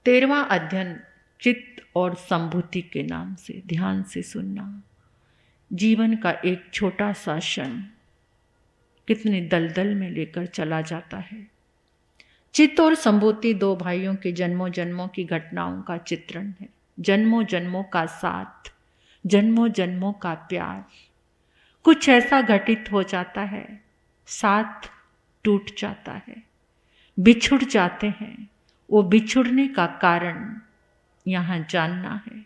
13वां अध्ययन चित्त और संभूति के नाम से। ध्यान से सुनना। जीवन का एक छोटा सा क्षण कितने दलदल में लेकर चला जाता है। चित्त और संभूति दो भाइयों के जन्मों जन्मों की घटनाओं का चित्रण है। जन्मों जन्मों का साथ, जन्मों जन्मों का प्यार। कुछ ऐसा घटित हो जाता है, साथ टूट जाता है, बिछुड़ जाते हैं। वो बिछुड़ने का कारण यहाँ जानना है।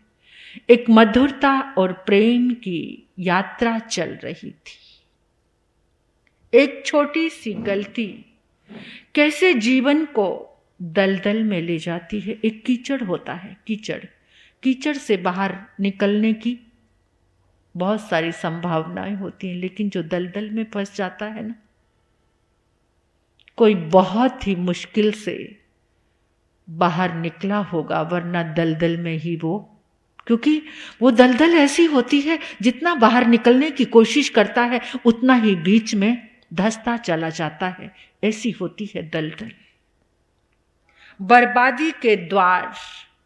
एक मधुरता और प्रेम की यात्रा चल रही थी। एक छोटी सी गलती कैसे जीवन को दलदल में ले जाती है। एक कीचड़ होता है, कीचड़ से बाहर निकलने की बहुत सारी संभावनाएं होती हैं, लेकिन जो दलदल में फंस जाता है ना, कोई बहुत ही मुश्किल से बाहर निकला होगा, वरना दलदल में ही क्योंकि वो दलदल ऐसी होती है, जितना बाहर निकलने की कोशिश करता है उतना ही बीच में धंसता चला जाता है। ऐसी होती है दलदल। बर्बादी के द्वार,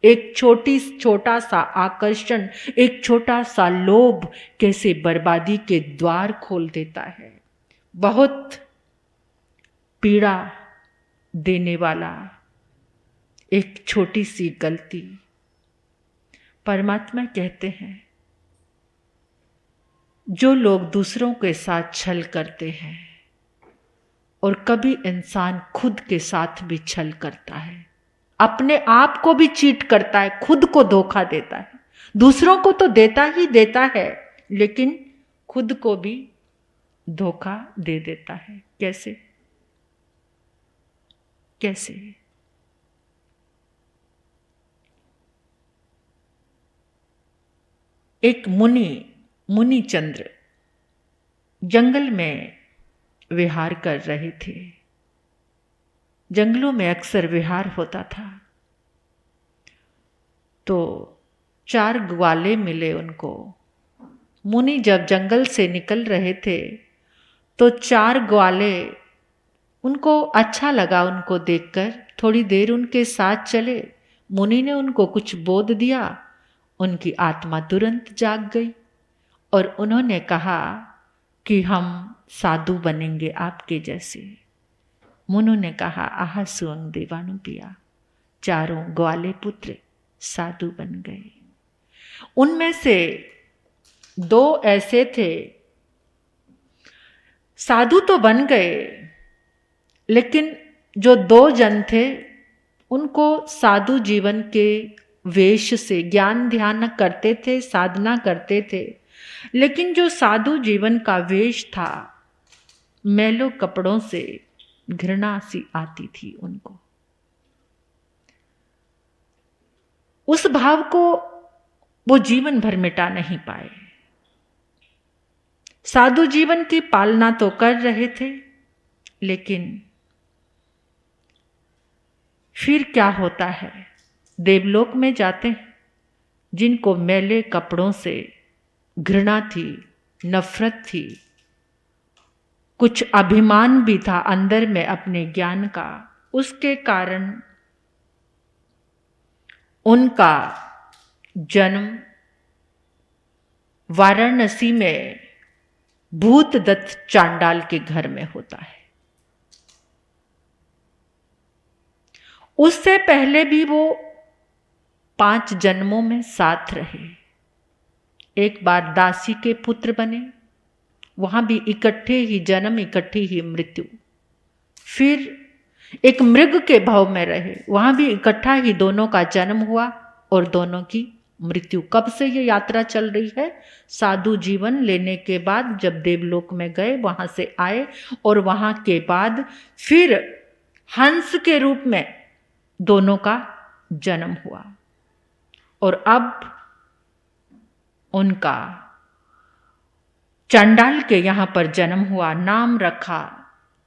एक छोटा सा आकर्षण, एक छोटा सा लोभ कैसे बर्बादी के द्वार खोल देता है। बहुत पीड़ा देने वाला एक छोटी सी गलती। परमात्मा कहते हैं, जो लोग दूसरों के साथ छल करते हैं, और कभी इंसान खुद के साथ भी छल करता है, अपने आप को भी चीट करता है, खुद को धोखा देता है। दूसरों को तो देता ही देता है, लेकिन खुद को भी धोखा दे देता है। कैसे? एक मुनि चंद्र जंगल में विहार कर रहे थे। जंगलों में अक्सर विहार होता था। तो 4 ग्वाले मिले उनको। मुनि जब जंगल से निकल रहे थे तो 4 ग्वाले, उनको अच्छा लगा उनको देखकर, थोड़ी देर उनके साथ चले। मुनि ने उनको कुछ बोध दिया, उनकी आत्मा तुरंत जाग गई और उन्होंने कहा कि हम साधु बनेंगे आपके जैसे। मुनु ने कहा, आहा सुअंग देवानु पिया। 4 ग्वाले पुत्र साधु बन गए। उनमें से 2 ऐसे थे, साधु तो बन गए, लेकिन जो 2 जन थे उनको साधु जीवन के वेश से, ज्ञान ध्यान करते थे, साधना करते थे, लेकिन जो साधु जीवन का वेश था, मैलों कपड़ों से घृणा सी आती थी उनको। उस भाव को वो जीवन भर मिटा नहीं पाए। साधु जीवन की पालना तो कर रहे थे, लेकिन फिर क्या होता है? देवलोक में जाते हैं, जिनको मैले कपड़ों से घृणा थी, नफरत थी, कुछ अभिमान भी था अंदर में अपने ज्ञान का, उसके कारण उनका जन्म वाराणसी में भूतदत्त चांडाल के घर में होता है। उससे पहले भी वो 5 जन्मों में साथ रहे। एक बार दासी के पुत्र बने, वहां भी इकट्ठे ही जन्म, इकट्ठी ही मृत्यु। फिर एक मृग के भाव में रहे, वहां भी इकट्ठा ही दोनों का जन्म हुआ और दोनों की मृत्यु। कब से ये यात्रा चल रही है? साधु जीवन लेने के बाद जब देवलोक में गए, वहां से आए, और वहां के बाद फिर हंस के रूप में दोनों का जन्म हुआ, और अब उनका चांडाल के यहां पर जन्म हुआ। नाम रखा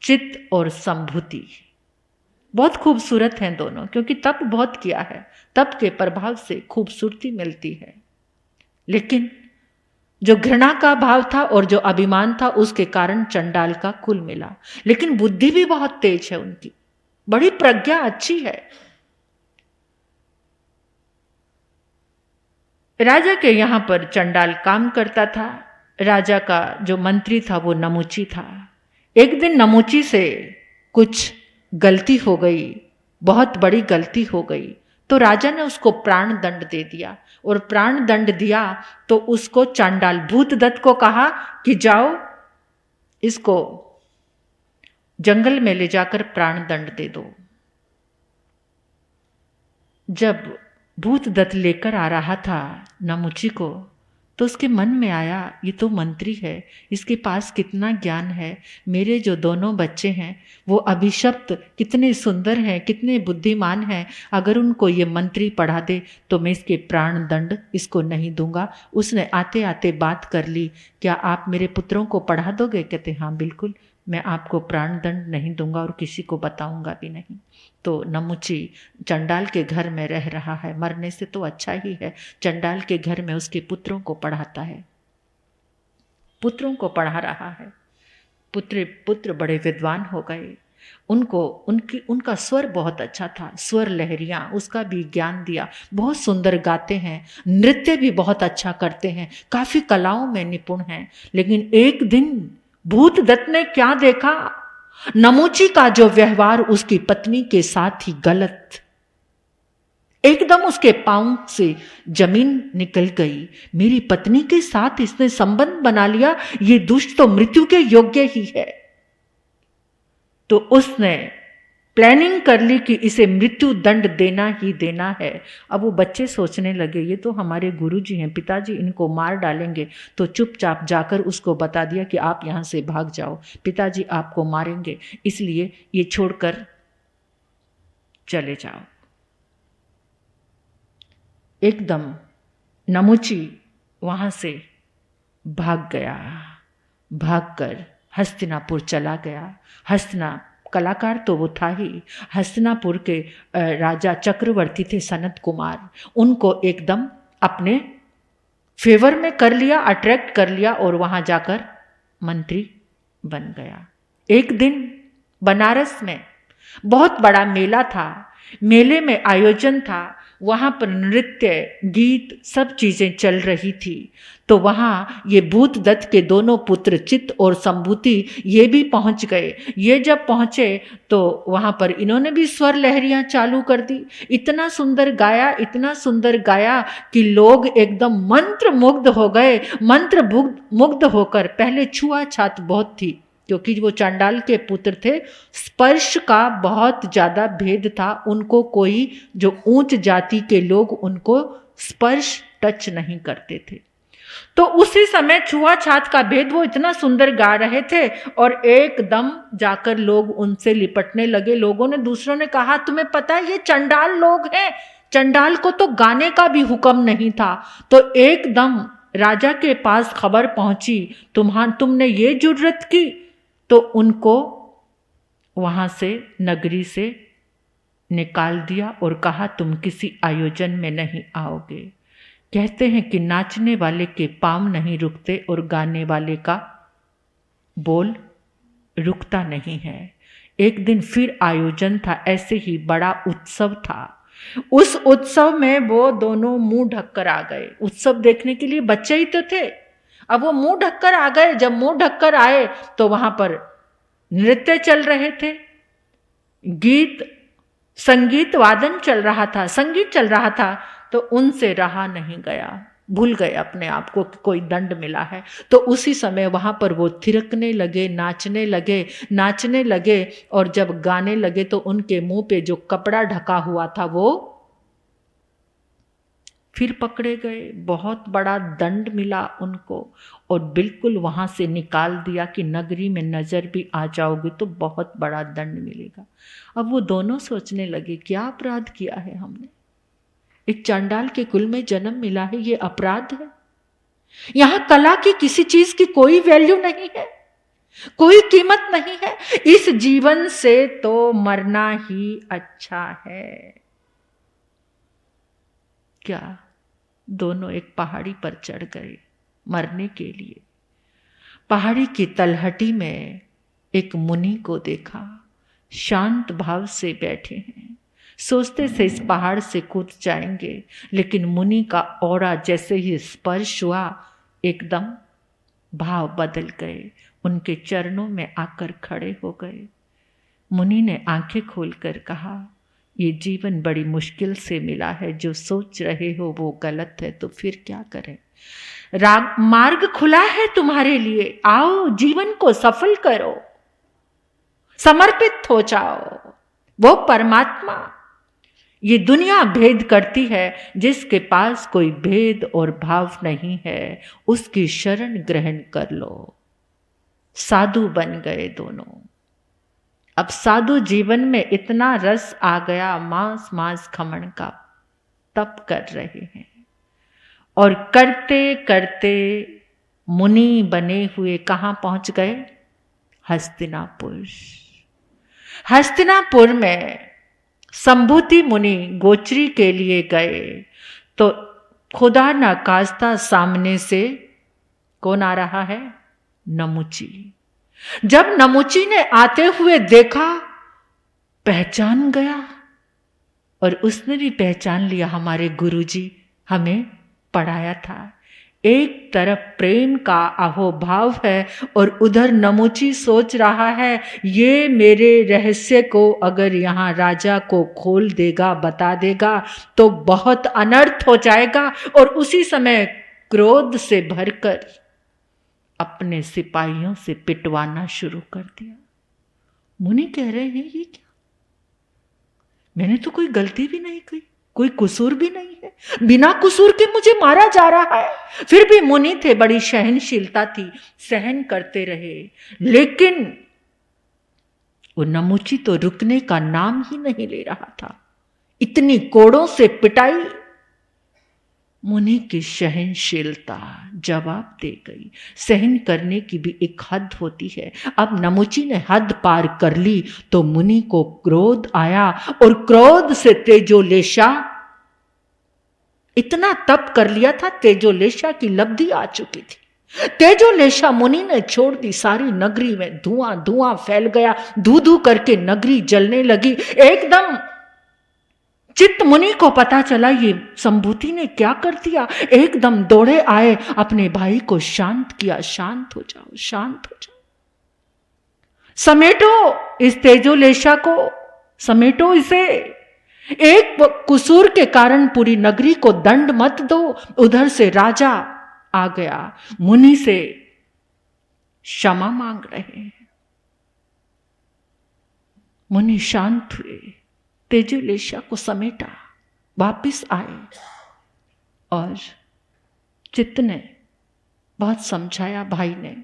चित्त और संभूति। बहुत खूबसूरत हैं दोनों, क्योंकि तप बहुत किया है, तप के प्रभाव से खूबसूरती मिलती है। लेकिन जो घृणा का भाव था और जो अभिमान था, उसके कारण चंडाल का कुल मिला। लेकिन बुद्धि भी बहुत तेज है उनकी, बड़ी प्रज्ञा अच्छी है। राजा के यहाँ पर चंडाल काम करता था। राजा का जो मंत्री था वो नमुची था। एक दिन नमुची से कुछ गलती हो गई, बहुत बड़ी गलती हो गई, तो राजा ने उसको प्राण दंड दे दिया। और प्राण दंड दिया तो उसको चंडाल भूतदत्त को कहा कि जाओ इसको जंगल में ले जाकर प्राण दंड दे दो। जब भूतदत्त लेकर आ रहा था नमुची को, तो उसके मन में आया ये तो मंत्री है, इसके पास कितना ज्ञान है, मेरे जो दोनों बच्चे हैं वो अभिशप्त कितने सुंदर हैं, कितने बुद्धिमान हैं, अगर उनको ये मंत्री पढ़ा दे तो मैं इसके प्राण दंड इसको नहीं दूंगा। उसने आते आते बात कर ली, क्या आप मेरे पुत्रों को पढ़ा दोगे? कहते हाँ बिल्कुल, मैं आपको प्राण दंड नहीं दूंगा और किसी को बताऊंगा भी नहीं। तो नमुची चंडाल के घर में रह रहा है, मरने से तो अच्छा ही है। चंडाल के घर में उसके पुत्रों को पढ़ाता है, पुत्रों को पढ़ा रहा है। पुत्र बड़े विद्वान हो गए। उनका स्वर बहुत अच्छा था, स्वर लहरियां, उसका भी ज्ञान दिया। बहुत सुंदर गाते हैं, नृत्य भी बहुत अच्छा करते हैं, काफी कलाओं में निपुण हैं। लेकिन एक दिन भूतदत्त ने क्या देखा, नमुची का जो व्यवहार उसकी पत्नी के साथ ही गलत। एकदम उसके पांव से जमीन निकल गई। मेरी पत्नी के साथ इसने संबंध बना लिया, ये दुष्ट तो मृत्यु के योग्य ही है। तो उसने प्लानिंग कर ली कि इसे मृत्यु दंड देना ही देना है। अब वो बच्चे सोचने लगे ये तो हमारे गुरुजी हैं, पिताजी इनको मार डालेंगे। तो चुपचाप जाकर उसको बता दिया कि आप यहाँ से भाग जाओ, पिताजी आपको मारेंगे, इसलिए ये छोड़कर चले जाओ। एकदम नमुची वहाँ से भाग गया, भागकर हस्तिनापुर चला गया। कलाकार तो वो था ही। हस्तिनापुर के राजा चक्रवर्ती थे सनत कुमार, उनको एकदम अपने फेवर में कर लिया, अट्रैक्ट कर लिया और वहाँ जाकर मंत्री बन गया। एक दिन बनारस में बहुत बड़ा मेला था, मेले में आयोजन था, वहाँ पर नृत्य गीत सब चीज़ें चल रही थी। तो वहाँ ये भूतदत्त के दोनों पुत्र चित्त और संभूति ये भी पहुँच गए। ये जब पहुँचे तो वहाँ पर इन्होंने भी स्वर लहरियाँ चालू कर दी। इतना सुंदर गाया, इतना सुंदर गाया कि लोग एकदम मंत्र मुग्ध हो गए। मंत्र मुग्ध होकर, पहले छुआछात बहुत थी क्योंकि वो चंडाल के पुत्र थे, स्पर्श का बहुत ज़्यादा भेद था। उनको कोई जो ऊंच जाति के लोग उनको स्पर्श टच नहीं करते थे। तो उसी समय छुआछात का भेद, वो इतना सुंदर गा रहे थे और एकदम जाकर लोग उनसे लिपटने लगे। लोगों ने, दूसरों ने कहा तुम्हें पता है ये चंडाल लोग हैं, चंडाल को तो गाने का भी हुक्म नहीं था। तो एकदम राजा के पास खबर पहुंची, तुमने ये जुर्रत की। तो उनको वहां से, नगरी से निकाल दिया और कहा तुम किसी आयोजन में नहीं आओगे। कहते हैं कि नाचने वाले के पांव नहीं रुकते और गाने वाले का बोल रुकता नहीं है। एक दिन फिर आयोजन था, ऐसे ही बड़ा उत्सव था। उस उत्सव में वो दोनों मुंह ढककर आ गए। उत्सव देखने के लिए बच्चे ही तो थे, अब वो मुंह ढककर आ गए। जब मुंह ढककर आए तो वहां पर नृत्य चल रहे थे, संगीत वादन चल रहा था, संगीत चल रहा था। तो उनसे रहा नहीं गया, भूल गए अपने आप को कि कोई दंड मिला है। तो उसी समय वहां पर वो थिरकने लगे, नाचने लगे और जब गाने लगे तो उनके मुंह पे जो कपड़ा ढका हुआ था वो फिर पकड़े गए। बहुत बड़ा दंड मिला उनको और बिल्कुल वहाँ से निकाल दिया कि नगरी में नज़र भी आ जाओगे तो बहुत बड़ा दंड मिलेगा। अब वो दोनों सोचने लगे क्या अपराध किया है हमने, एक चंडाल के कुल में जन्म मिला है, ये अपराध है। यहाँ कला की किसी चीज की कोई वैल्यू नहीं है, कोई कीमत नहीं है। इस जीवन से तो मरना ही अच्छा है। क्या दोनों एक पहाड़ी पर चढ़ गए मरने के लिए। पहाड़ी की तलहटी में एक मुनि को देखा, शांत भाव से बैठे हैं, सोचते से इस पहाड़ से कूद जाएंगे, लेकिन मुनि का ऑरा जैसे ही स्पर्श हुआ एकदम भाव बदल गए, उनके चरणों में आकर खड़े हो गए। मुनि ने आंखें खोलकर कहा, ये जीवन बड़ी मुश्किल से मिला है, जो सोच रहे हो वो गलत है तो फिर क्या करें। मार्ग खुला है तुम्हारे लिए, आओ जीवन को सफल करो, समर्पित हो जाओ। वो परमात्मा, ये दुनिया भेद करती है, जिसके पास कोई भेद और भाव नहीं है उसकी शरण ग्रहण कर लो। साधु बन गए दोनों। अब साधु जीवन में इतना रस आ गया, मांस मांस खमन का तप कर रहे हैं, और करते करते मुनि बने हुए कहाँ पहुंच गए? हस्तिनापुर। हस्तिनापुर में संभूति मुनि गोचरी के लिए गए तो खुदा न खास्ता सामने से कौन आ रहा है? नमुची। जब नमुची ने आते हुए देखा, पहचान गया, और उसने भी पहचान लिया, हमारे गुरुजी हमें पढ़ाया था। एक तरफ प्रेम का अहोभाव है और उधर नमुची सोच रहा है, ये मेरे रहस्य को अगर यहाँ राजा को खोल देगा, बता देगा तो बहुत अनर्थ हो जाएगा। और उसी समय क्रोध से भरकर अपने सिपाहियों से पिटवाना शुरू कर दिया। मुनि कह रहे हैं, ये क्या? मैंने तो कोई गलती भी नहीं की, कोई कसूर भी नहीं है, बिना कसूर के मुझे मारा जा रहा है। फिर भी मुनि थे, बड़ी सहनशीलता थी, सहन करते रहे। लेकिन वो नमुची तो रुकने का नाम ही नहीं ले रहा था। इतनी कोड़ों से पिटाई, मुनि की सहनशीलता जवाब दे गई। सहन करने की भी एक हद होती है। अब नमुची ने हद पार कर ली तो मुनि को क्रोध आया, और क्रोध से तेजोलेशा, इतना तप कर लिया था, तेजोलेशा की लब्धि आ चुकी थी। तेजोलेशा मुनि ने छोड़ दी। सारी नगरी में धुआं धुआं फैल गया, धू धू करके नगरी जलने लगी। एकदम चित्त मुनि को पता चला, ये संभूति ने क्या कर दिया। एकदम दौड़े आए, अपने भाई को शांत किया, शांत हो जाओ, शांत हो जाओ, समेटो इस तेजोलेशा को, समेटो इसे। एक कसूर के कारण पूरी नगरी को दंड मत दो। उधर से राजा आ गया, मुनि से क्षमा मांग रहे हैं। मुनि शांत हुए, तेजोलेशा को समेटा, वापिस आए, और चित्त ने बहुत समझाया भाई ने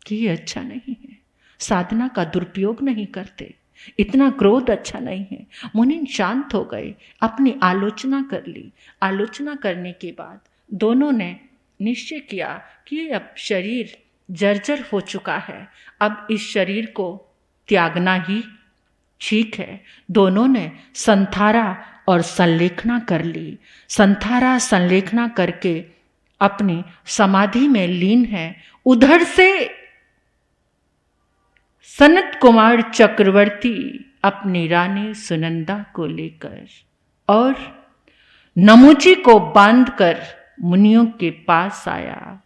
कि ये अच्छा नहीं है, साधना का दुरुपयोग नहीं करते, इतना क्रोध अच्छा नहीं है। मुनि शांत हो गए, अपनी आलोचना कर ली। आलोचना करने के बाद दोनों ने निश्चय किया कि अब शरीर जर्जर हो चुका है, अब इस शरीर को त्यागना ही ठीक है। दोनों ने संथारा और संलेखना कर ली। संथारा संलेखना करके अपनी समाधि में लीन है। उधर से सनत कुमार चक्रवर्ती अपनी रानी सुनंदा को लेकर और नमुची को बांधकर मुनियों के पास आया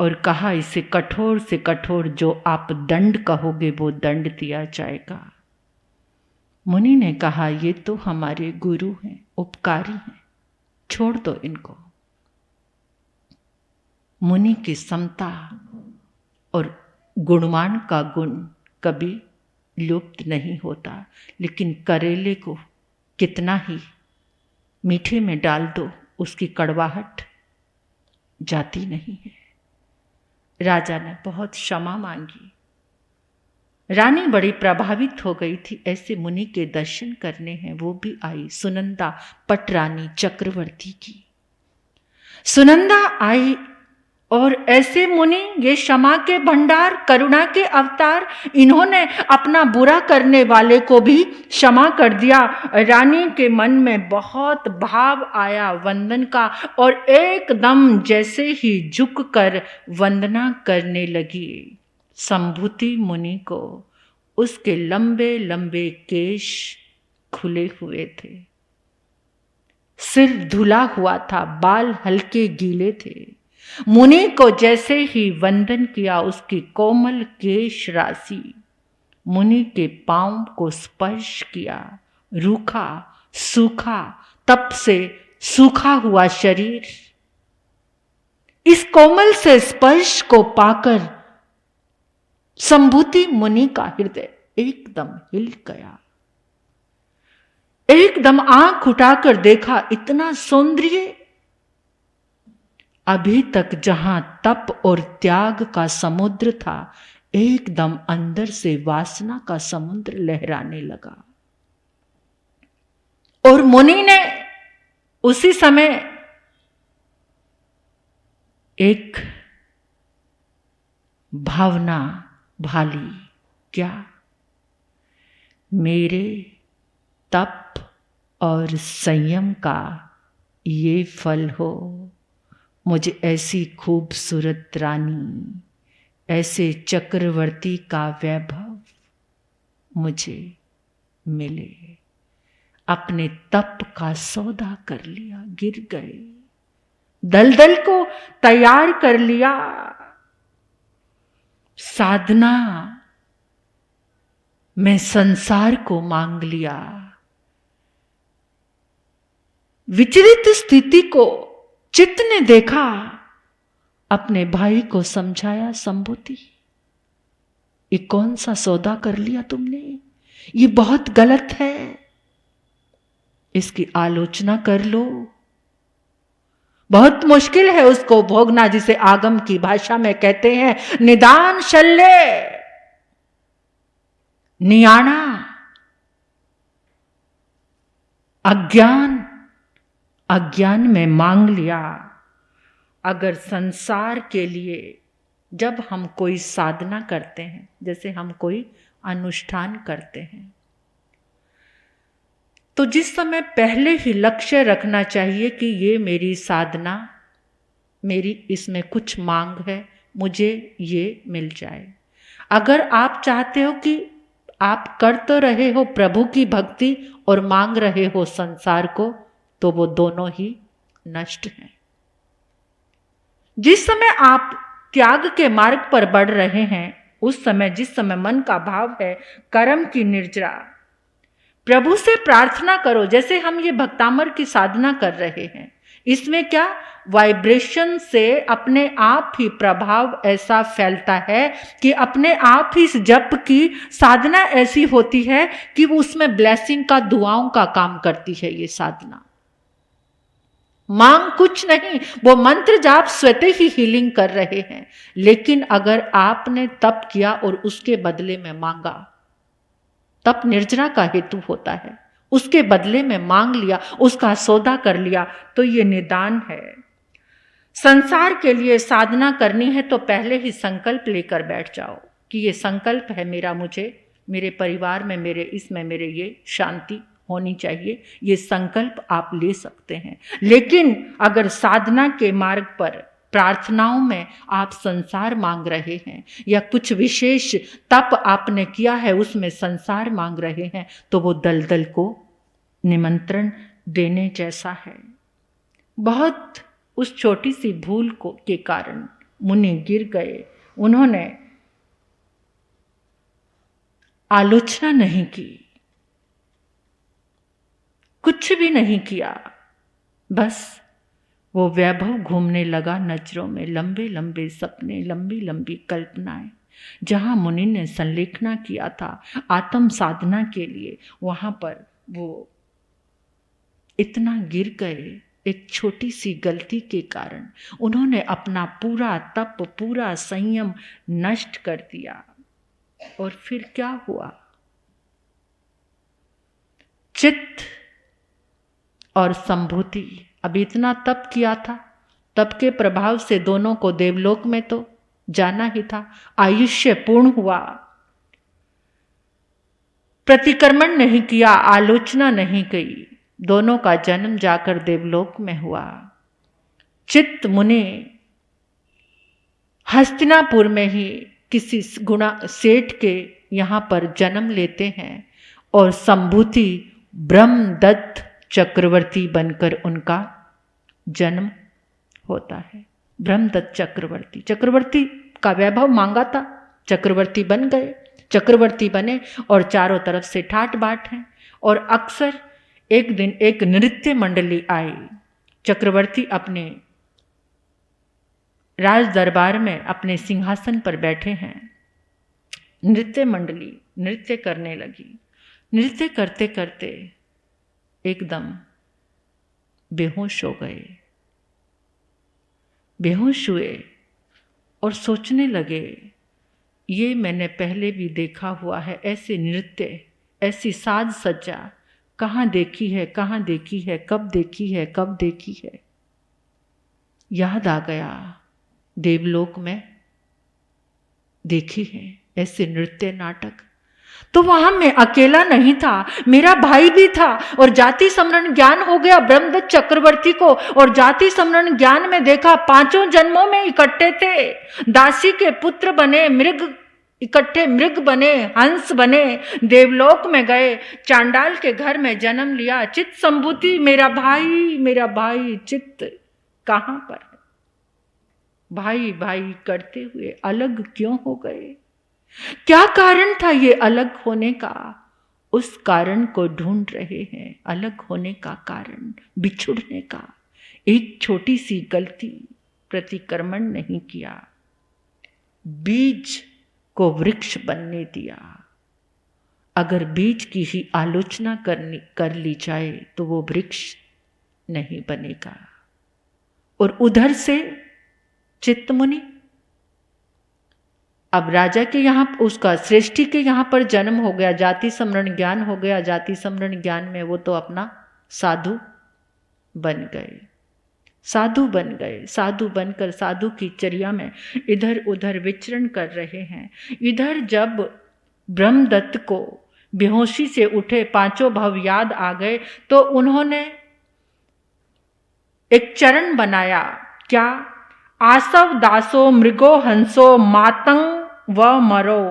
और कहा, इसे कठोर से कठोर जो आप दंड कहोगे वो दंड दिया जाएगा। मुनि ने कहा, ये तो हमारे गुरु हैं, उपकारी हैं, छोड़ दो इनको। मुनि की समता और गुणवान का गुण कभी लुप्त नहीं होता, लेकिन करेले को कितना ही मीठे में डाल दो, उसकी कड़वाहट जाती नहीं है। राजा ने बहुत क्षमा मांगी। रानी बड़ी प्रभावित हो गई थी, ऐसे मुनि के दर्शन करने हैं। वो भी आई, सुनंदा पटरानी चक्रवर्ती की। सुनंदा आई और ऐसे मुनि, ये क्षमा के भंडार, करुणा के अवतार, इन्होंने अपना बुरा करने वाले को भी क्षमा कर दिया। रानी के मन में बहुत भाव आया वंदन का, और एकदम जैसे ही झुककर वंदना करने लगी। संभूति मुनि को उसके लंबे लंबे केश खुले हुए थे, सिर धुला हुआ था, बाल हल्के गीले थे। मुनि को जैसे ही वंदन किया, उसकी कोमल केश राशि मुनि के पांव को स्पर्श किया। रूखा सूखा, तप से सूखा हुआ शरीर इस कोमल से स्पर्श को पाकर संभूति मुनि का हृदय एकदम हिल गया। एकदम आंख उठाकर देखा, इतना सौंदर्य। अभी तक जहां तप और त्याग का समुद्र था, एकदम अंदर से वासना का समुद्र लहराने लगा। और मुनि ने उसी समय एक भावना भाली, क्या? मेरे तप और संयम का ये फल हो। मुझे ऐसी खूबसूरत रानी, ऐसे चक्रवर्ती का वैभव मुझे मिले। अपने तप का सौदा कर लिया, गिर गए, दलदल को तैयार कर लिया। साधना में संसार को मांग लिया। विचलित स्थिति को चित्त ने देखा, अपने भाई को समझाया, संभूति ये कौन सा सौदा कर लिया तुमने, ये बहुत गलत है, इसकी आलोचना कर लो। बहुत मुश्किल है उसको भोगना, जिसे आगम की भाषा में कहते हैं निदान शल्य, नियाणा, अज्ञान में मांग लिया। अगर संसार के लिए जब हम कोई साधना करते हैं, जैसे हम कोई अनुष्ठान करते हैं, तो जिस समय पहले ही लक्ष्य रखना चाहिए कि ये मेरी साधना, मेरी इसमें कुछ मांग है, मुझे ये मिल जाए। अगर आप चाहते हो कि आप कर तो रहे हो प्रभु की भक्ति और मांग रहे हो संसार को, तो वो दोनों ही नष्ट हैं। जिस समय आप त्याग के मार्ग पर बढ़ रहे हैं, उस समय जिस समय मन का भाव है कर्म की निर्जरा, प्रभु से प्रार्थना करो। जैसे हम ये भक्तामर की साधना कर रहे हैं, इसमें क्या वाइब्रेशन से अपने आप ही प्रभाव ऐसा फैलता है कि अपने आप ही इस जप की साधना ऐसी होती है कि वो उसमें ब्लेसिंग का, दुआओं का काम करती है। ये साधना मांग कुछ नहीं, वो मंत्र जाप स्वतः ही हीलिंग कर रहे हैं। लेकिन अगर आपने तप किया और उसके बदले में मांगा, तप निर्जरा का हेतु होता है, उसके बदले में मांग लिया, उसका सौदा कर लिया, तो ये निदान है। संसार के लिए साधना करनी है तो पहले ही संकल्प लेकर बैठ जाओ कि ये संकल्प है मेरा, मुझे मेरे परिवार में, मेरे इसमें मेरे ये शांति होनी चाहिए। ये संकल्प आप ले सकते हैं। लेकिन अगर साधना के मार्ग पर प्रार्थनाओं में आप संसार मांग रहे हैं, या कुछ विशेष तप आपने किया है उसमें संसार मांग रहे हैं, तो वो दलदल को निमंत्रण देने जैसा है। बहुत उस छोटी सी भूल के कारण मुनि गिर गए। उन्होंने आलोचना नहीं की, कुछ भी नहीं किया, बस वो वैभव घूमने लगा नजरों में। लंबे लंबे सपने, लंबी लंबी कल्पनाएं। जहां मुनि ने संलेखना किया था आत्म साधना के लिए, वहां पर वो इतना गिर गए। एक छोटी सी गलती के कारण उन्होंने अपना पूरा तप, पूरा संयम नष्ट कर दिया। और फिर क्या हुआ? चित्त और संभूति, अब इतना तप किया था, तप के प्रभाव से दोनों को देवलोक में तो जाना ही था। आयुष्य पूर्ण हुआ, प्रतिक्रमण नहीं किया, आलोचना नहीं की, दोनों का जन्म जाकर देवलोक में हुआ। चित्त मुनि हस्तिनापुर में ही किसी गुणा सेठ के यहाँ पर जन्म लेते हैं, और संभूति ब्रह्मदत्त चक्रवर्ती बनकर उनका जन्म होता है। ब्रह्मदत्त चक्रवर्ती, चक्रवर्ती का वैभव मांगा था, चक्रवर्ती बन गए, चक्रवर्ती बने और चारों तरफ से ठाट बाट हैं। और अक्सर एक दिन एक नृत्य मंडली आई, चक्रवर्ती अपने राज दरबार में अपने सिंहासन पर बैठे हैं, नृत्य मंडली नृत्य करने लगी। नृत्य करते करते एकदम बेहोश हो गए, बेहोश हुए और सोचने लगे, ये मैंने पहले भी देखा हुआ है, ऐसे नृत्य, ऐसी साज सज्जा कहाँ देखी है, कहाँ देखी है, कब देखी है, कब देखी है। याद आ गया, देवलोक में देखी है ऐसे नृत्य नाटक। तो वहां मैं अकेला नहीं था, मेरा भाई भी था। और जाति समरण ज्ञान हो गया ब्रह्मदत्त चक्रवर्ती को, और जाति समरण ज्ञान में देखा 5 जन्मों में इकट्ठे थे, दासी के पुत्र बने, मृग इकट्ठे मृग बने, हंस बने, देवलोक में गए, चांडाल के घर में जन्म लिया। चित्त संभूति मेरा भाई चित्त कहां पर है? भाई भाई करते हुए अलग क्यों हो गए? क्या कारण था ये अलग होने का? उस कारण को ढूंढ रहे हैं, अलग होने का कारण, बिछुड़ने का। एक छोटी सी गलती, प्रतिक्रमण नहीं किया, बीज को वृक्ष बनने दिया। अगर बीज की ही आलोचना कर ली जाए तो वो वृक्ष नहीं बनेगा। और उधर से चित्तमुनि अब राजा के यहाँ, उसका श्रेष्ठी के यहाँ पर जन्म हो गया, जाति समरण ज्ञान हो गया। जाति समरण ज्ञान में वो तो अपना साधु बन गए, साधु बन गए। साधु बनकर साधु की चर्या में इधर उधर विचरण कर रहे हैं। इधर जब ब्रह्मदत्त को बेहोशी से उठे 5 भव याद आ गए तो उन्होंने एक चरण बनाया। क्या? आसव दासो मृगो हंसो मातंग व मरो।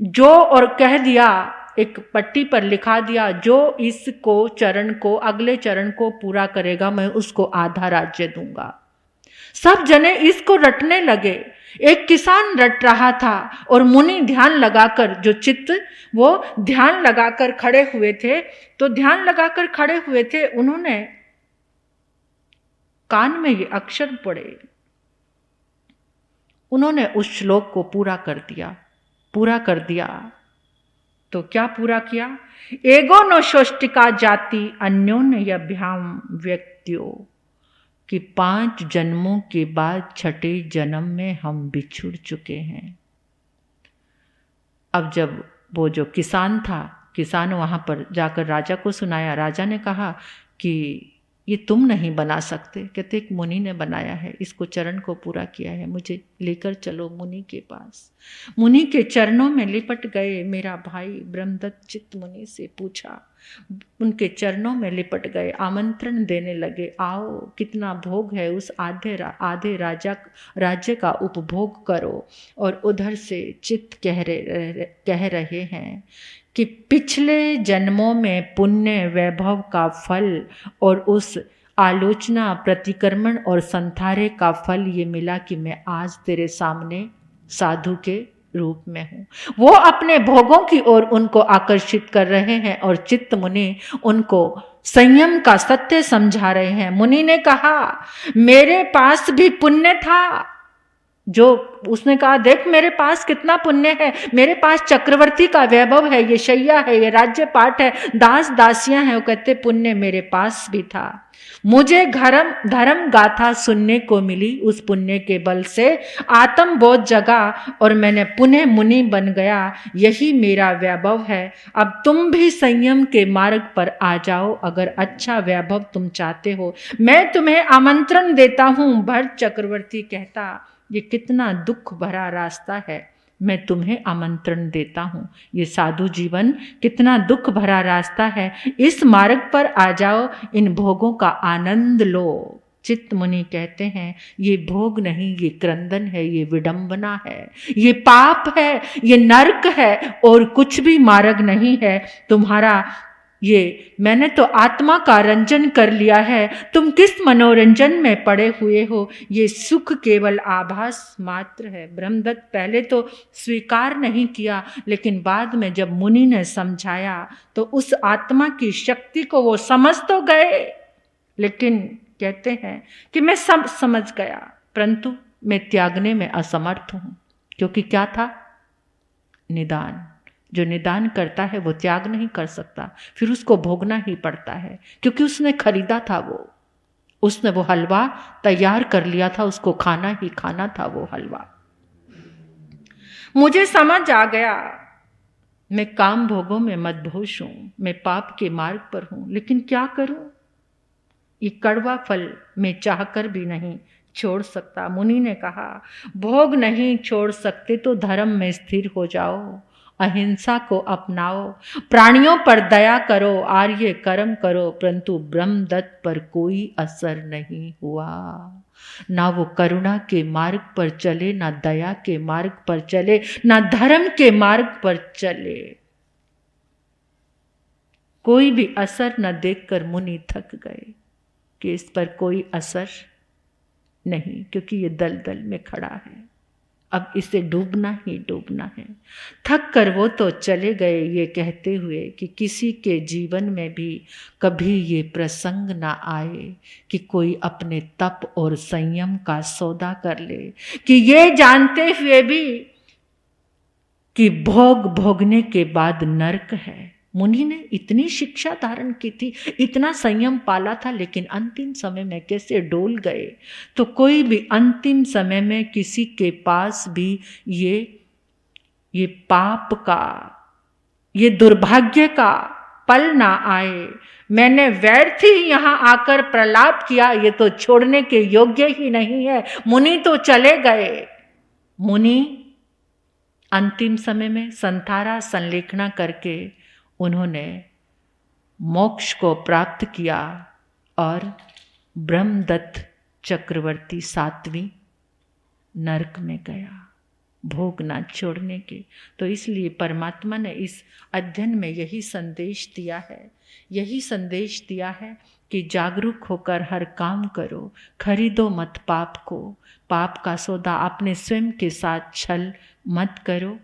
जो, और कह दिया, एक पट्टी पर लिखा दिया, जो इसको चरण को, अगले चरण को पूरा करेगा मैं उसको आधा राज्य दूंगा। सब जने इसको रटने लगे। एक किसान रट रहा था और मुनि ध्यान लगाकर, जो चित्त वो ध्यान लगाकर खड़े हुए थे, तो ध्यान लगाकर खड़े हुए थे, उन्होंने कान में ये अक्षर पढ़े, उन्होंने उस श्लोक को पूरा कर दिया। तो क्या पूरा किया? एगो नो षष्टिका जाति अन्योन्यभ्याम व्यक्तियों, कि 5 जन्मों के बाद 6ठे जन्म में हम बिछुड़ चुके हैं। अब जब वो जो किसान था, किसान वहां पर जाकर राजा को सुनाया। राजा ने कहा कि ये तुम नहीं बना सकते। कहते एक मुनि ने बनाया है, इसको चरण को पूरा किया है, मुझे लेकर चलो मुनि के पास। मुनि के चरणों में लिपट गए। मेरा भाई ब्रह्मदत्त चित्त मुनि से पूछा, उनके चरणों में लिपट गए, आमंत्रण देने लगे, आओ, कितना भोग है, उस आधे राज्य का उपभोग करो। और उधर से चित्त कह रहे हैं कि पिछले जन्मों में पुण्य वैभव का फल और उस आलोचना, प्रतिक्रमण और संथारे का फल ये मिला कि मैं आज तेरे सामने साधु के रूप में हूँ। वो अपने भोगों की ओर उनको आकर्षित कर रहे हैं और चित्त मुनि उनको संयम का सत्य समझा रहे हैं। मुनि ने कहा, मेरे पास भी पुण्य था। जो उसने कहा, देख मेरे पास कितना पुण्य है, मेरे पास चक्रवर्ती का वैभव है, ये शैया है, ये राज्य पाठ है, दास दासियां हैं। वो कहते पुण्य मेरे पास भी था, मुझे धर्म गाथा सुनने को मिली, उस पुण्य के बल से आत्म बोध जगा और मैंने पुनः मुनि बन गया। यही मेरा वैभव है। अब तुम भी संयम के मार्ग पर आ जाओ, अगर अच्छा वैभव तुम चाहते हो। मैं तुम्हें आमंत्रण देता हूँ। भरत चक्रवर्ती कहता, ये कितना दुख भरा रास्ता है, मैं तुम्हें आमंत्रण देता हूँ। ये साधु जीवन कितना दुख भरा रास्ता है, इस मार्ग पर आ जाओ, इन भोगों का आनंद लो। चित्त मुनि कहते हैं, ये भोग नहीं, ये क्रंदन है, ये विडंबना है, ये पाप है, ये नरक है और कुछ भी मार्ग नहीं है। तुम्हारा ये मैंने तो आत्मा का रंजन कर लिया है, तुम किस मनोरंजन में पड़े हुए हो, ये सुख केवल आभास मात्र है। ब्रह्मदत्त पहले तो स्वीकार नहीं किया, लेकिन बाद में जब मुनि ने समझाया तो उस आत्मा की शक्ति को वो समझ तो गए, लेकिन कहते हैं कि मैं सब समझ गया, परंतु मैं त्यागने में असमर्थ हूं। क्योंकि क्या था? निदान। जो निदान करता है वो त्याग नहीं कर सकता, फिर उसको भोगना ही पड़ता है, क्योंकि उसने खरीदा था, उसने वो हलवा तैयार कर लिया था, उसको खाना ही खाना था वो हलवा। मुझे समझ आ गया मैं काम भोगों में मदहोश हूं, मैं पाप के मार्ग पर हूं, लेकिन क्या करूं? ये कड़वा फल मैं चाहकर भी नहीं छोड़ सकता। मुनि ने कहा, भोग नहीं छोड़ सकते तो धर्म में स्थिर हो जाओ, अहिंसा को अपनाओ, प्राणियों पर दया करो, आर्य कर्म करो। परंतु ब्रह्मदत्त पर कोई असर नहीं हुआ। ना वो करुणा के मार्ग पर चले, ना दया के मार्ग पर चले, ना धर्म के मार्ग पर चले। कोई भी असर न देखकर मुनि थक गए कि इस पर कोई असर नहीं, क्योंकि ये दलदल में खड़ा है, अब इसे डूबना ही डूबना है। थक कर वो तो चले गए, ये कहते हुए कि किसी के जीवन में भी कभी ये प्रसंग ना आए कि कोई अपने तप और संयम का सौदा कर ले, कि ये जानते हुए भी कि भोगने के बाद नरक है। मुनि ने इतनी शिक्षा धारण की थी, इतना संयम पाला था, लेकिन अंतिम समय में कैसे डोल गए। तो कोई भी अंतिम समय में किसी के पास भी ये पाप का, ये दुर्भाग्य का पल ना आए। मैंने व्यर्थ ही यहाँ आकर प्रलाप किया, ये तो छोड़ने के योग्य ही नहीं है। मुनि तो चले गए। मुनि अंतिम समय में संथारा संलेखना करके उन्होंने मोक्ष को प्राप्त किया और ब्रह्मदत्त चक्रवर्ती 7वीं नरक में गया, भोग ना छोड़ने के। तो इसलिए परमात्मा ने इस अध्ययन में यही संदेश दिया है, यही संदेश दिया है कि जागरूक होकर हर काम करो, खरीदो मत पाप को, पाप का सौदा अपने स्वयं के साथ छल मत करो।